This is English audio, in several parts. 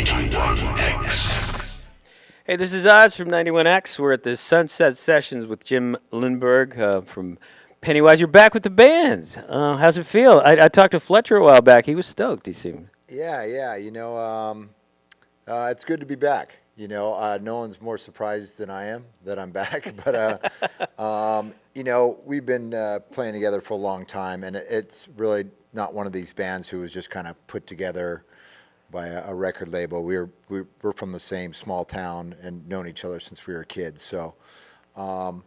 91X. Hey, this is Oz from 91X. We're at the Sunset Sessions with Jim Lindberg from Pennywise. You're back with the band. How's it feel? I talked to Fletcher a while back. He was stoked, he seemed. Yeah. It's good to be back. No one's more surprised than I am that I'm back. But, we've been playing together for a long time, and it's really not one of these bands who was just kind of put together by a record label. We're from the same small town and known each other since we were kids. So, and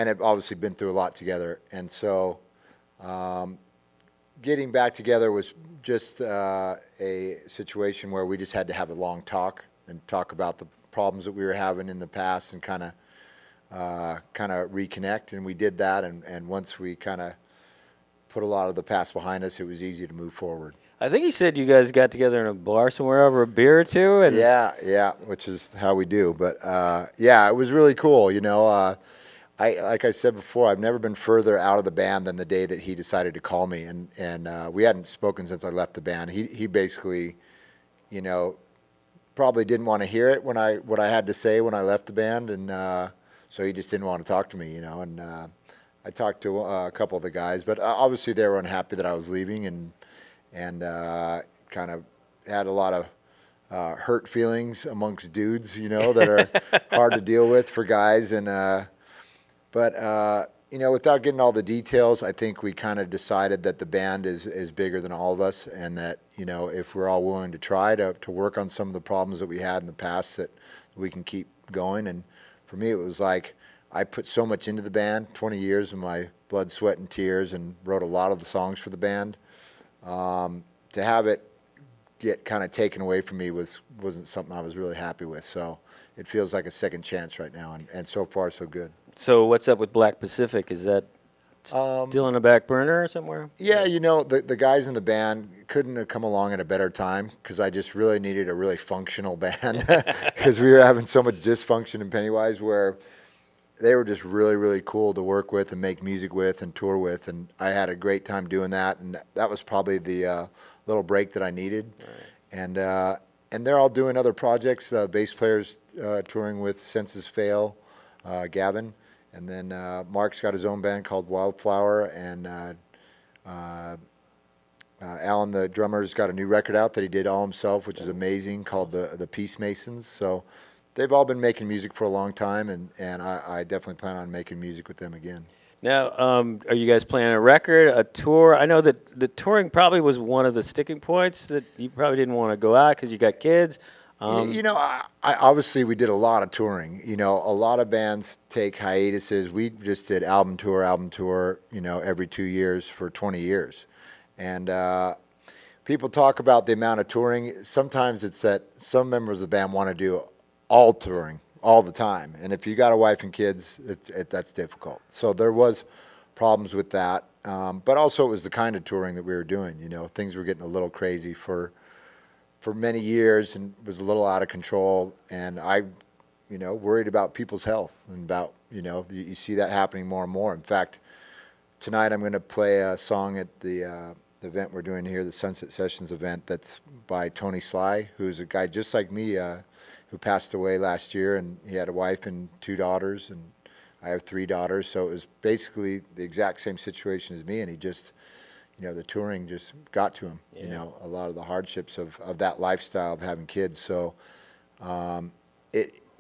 have obviously been through a lot together. And so, getting back together was just a situation where we just had to have a long talk and talk about the problems that we were having in the past and kind of reconnect. And we did that. And once we kind of put a lot of the past behind us, it was easy to move forward. I think he said you guys got together in a bar somewhere over a beer or two. And Yeah, which is how we do. But it was really cool. Like I said before, I've never been further out of the band than the day that he decided to call me, and we hadn't spoken since I left the band. He basically, probably didn't want to hear it what I had to say when I left the band, and so he just didn't want to talk to me, And I talked to a couple of the guys, but obviously they were unhappy that I was leaving, and kind of had a lot of hurt feelings amongst dudes, that are hard to deal with for guys. But without getting all the details, I think we kind of decided that the band is bigger than all of us, and that, if we're all willing to try to work on some of the problems that we had in the past, that we can keep going. And for me, it was like I put so much into the band, 20 years of my blood, sweat, and tears, and wrote a lot of the songs for the band. To have it get kind of taken away from me wasn't something I was really happy with. So it feels like a second chance right now, and so far so good. So what's up with Black Pacific? Is that still on the back burner or somewhere? Yeah, the guys in the band couldn't have come along at a better time, because I just really needed a really functional band, because we were having so much dysfunction in Pennywise, where they were just really, really cool to work with and make music with and tour with, and I had a great time doing that, and that was probably the little break that I needed. Right. And they're all doing other projects. The bass player's touring with Senses Fail, Gavin, and then Mark's got his own band called Wildflower, and Alan, the drummer's got a new record out that he did all himself, which is amazing, called the Peace Masons. So they've all been making music for a long time, and I definitely plan on making music with them again. Now, are you guys planning a record, a tour? I know that the touring probably was one of the sticking points, that you probably didn't want to go out because you got kids. I obviously we did a lot of touring. A lot of bands take hiatuses. We just did album tour, every 2 years for 20 years. And people talk about the amount of touring. Sometimes it's that some members of the band want to do all touring all the time. And if you got a wife and kids, that's difficult. So there was problems with that. But also it was the kind of touring that we were doing. Things were getting a little crazy for many years, and was a little out of control. And I, worried about people's health, and about, you see that happening more and more. In fact, tonight I'm going to play a song at the event we're doing here, the Sunset Sessions event, that's by Tony Sly, who's a guy just like me, who passed away last year, and he had a wife and 2 daughters, and I have 3 daughters. So it was basically the exact same situation as me, and he just, the touring just got to him. Yeah. A lot of the hardships of that lifestyle of having kids. So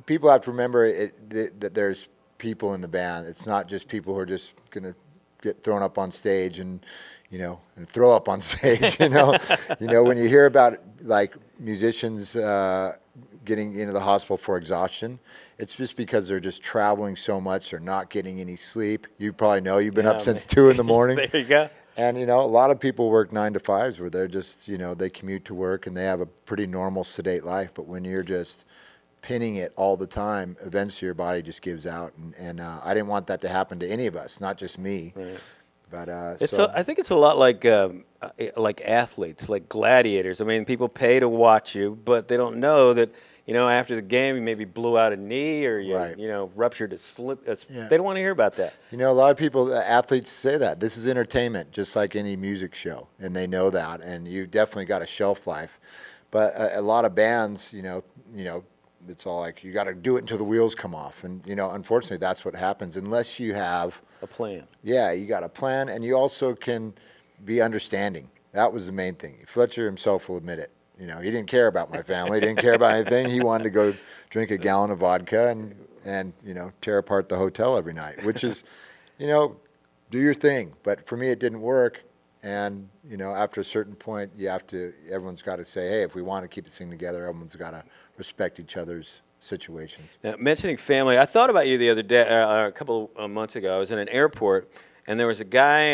people have to remember that there's people in the band. It's not just people who are just going to get thrown up on stage and throw up on stage. When you hear about like musicians getting into the hospital for exhaustion, it's just because they're just traveling so much. They're not getting any sleep. You probably know you've been up since 2 in the morning. There you go. And, a lot of people work 9 to 5s where they're just, they commute to work and they have a pretty normal, sedate life. But when you're just pinning it all the time, eventually your body just gives out. And I didn't want that to happen to any of us, not just me. Right. But I think it's a lot like athletes, like gladiators. I mean, people pay to watch you, but they don't know that, after the game you maybe blew out a knee, or you, right. Ruptured a slip. Yeah. They don't want to hear about that. A lot of people, athletes say that. This is entertainment, just like any music show, and they know that. And you definitely got a shelf life. But a lot of bands, it's all like you got to do it until the wheels come off, and unfortunately, that's what happens unless you have a plan. Yeah, you got a plan, and you also can be understanding. That was the main thing. Fletcher himself will admit it. He didn't care about my family. He didn't care about anything. He wanted to go drink a gallon of vodka and tear apart the hotel every night, which is, do your thing. But for me, it didn't work. And, after a certain point, everyone's got to say, hey, if we want to keep this thing together, everyone's got to respect each other's situations. Now, mentioning family, I thought about you the other day, a couple of months ago. I was in an airport, and there was a guy,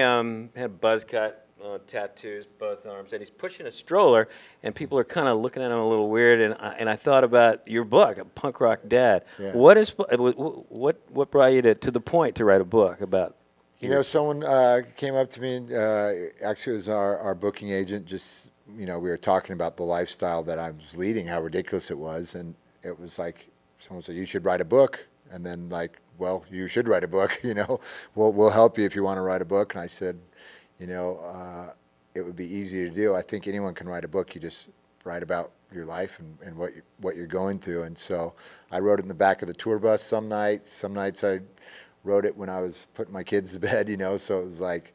had a buzz cut, tattoos, both arms, and he's pushing a stroller, and people are kind of looking at him a little weird. And I thought about your book, A Punk Rock Dad. Yeah. What brought you to the point to write a book about? Someone came up to me, and actually it was our booking agent. Just we were talking about the lifestyle that I was leading, how ridiculous it was, and it was like someone said, you should write a book. And then well, you should write a book, we'll help you if you want to write a book. And I said, it would be easy to do. I think anyone can write a book. You just write about your life and what you're going through. And so I wrote it in the back of the tour bus some nights. Some nights I wrote it when I was putting my kids to bed, so it was like,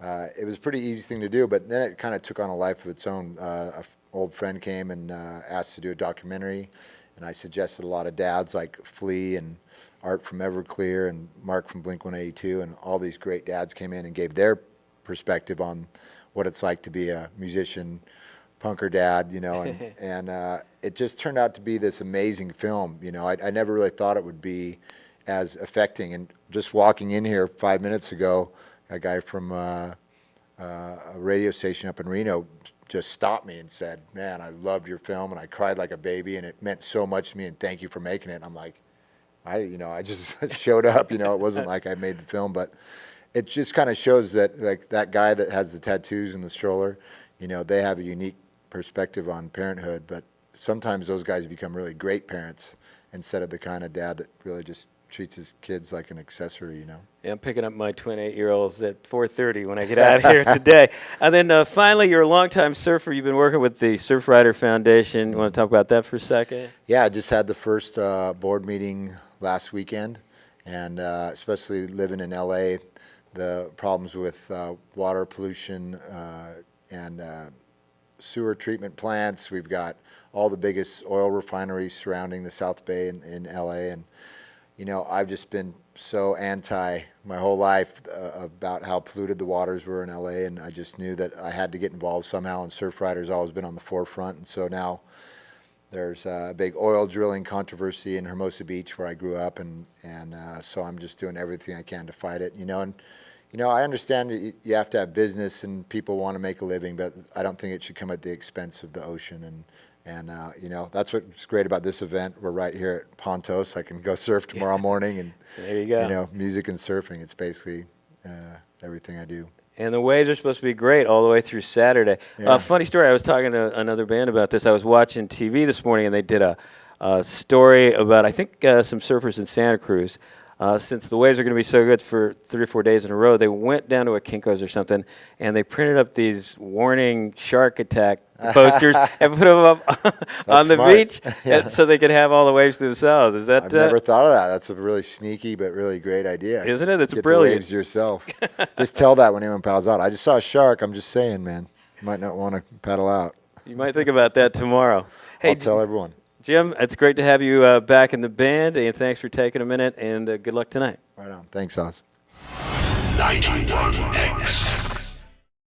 it was a pretty easy thing to do. But then it kind of took on a life of its own. An old friend came and asked to do a documentary. And I suggested a lot of dads like Flea and Art from Everclear and Mark from Blink-182, and all these great dads came in and gave their perspective on what it's like to be a musician, punker dad, and it just turned out to be this amazing film. I never really thought it would be as affecting. And just walking in here 5 minutes ago, a guy from a radio station up in Reno just stopped me and said, man, I loved your film, and I cried like a baby, and it meant so much to me, and thank you for making it. And I'm like, I just showed up, it wasn't like I made the film, but it just kind of shows that that guy that has the tattoos and the stroller, they have a unique perspective on parenthood, but sometimes those guys become really great parents instead of the kind of dad that really just treats his kids like an accessory, Yeah, I'm picking up my twin 8-year-olds at 4:30 when I get out of here today. And then finally, you're a longtime surfer. You've been working with the Surfrider Foundation. You want to talk about that for a second? Yeah, I just had the first board meeting last weekend, and especially living in L.A., the problems with water pollution and sewer treatment plants. We've got all the biggest oil refineries surrounding the South Bay in L.A., and I've just been so anti my whole life about how polluted the waters were in LA, and I just knew that I had to get involved somehow, and Surfrider's always been on the forefront. And so now there's a big oil drilling controversy in Hermosa Beach where I grew up, and so I'm just doing everything I can to fight it. I understand that you have to have business and people want to make a living, but I don't think it should come at the expense of the ocean. And that's what's great about this event. We're right here at Pontos. I can go surf tomorrow morning, and there you go. Music and surfing. It's basically everything I do. And the waves are supposed to be great all the way through Saturday. Yeah. Funny story. I was talking to another band about this. I was watching TV this morning, and they did a story about some surfers in Santa Cruz. Since the waves are going to be so good for 3 or 4 days in a row, they went down to a Kinko's or something, and they printed up these warning shark attack posters and put them up on the smart. beach so they could have all the waves to themselves. Is that? I've never thought of that. That's a really sneaky but really great idea. Isn't it? That's Get brilliant. the waves yourself. Just tell that when anyone paddles out. I just saw a shark. I'm just saying, man. You might not want to paddle out. You might think about that tomorrow. Hey, I'll tell everyone. Jim, it's great to have you back in the band, and thanks for taking a minute, and good luck tonight. Right on. Thanks, Oz. 91X.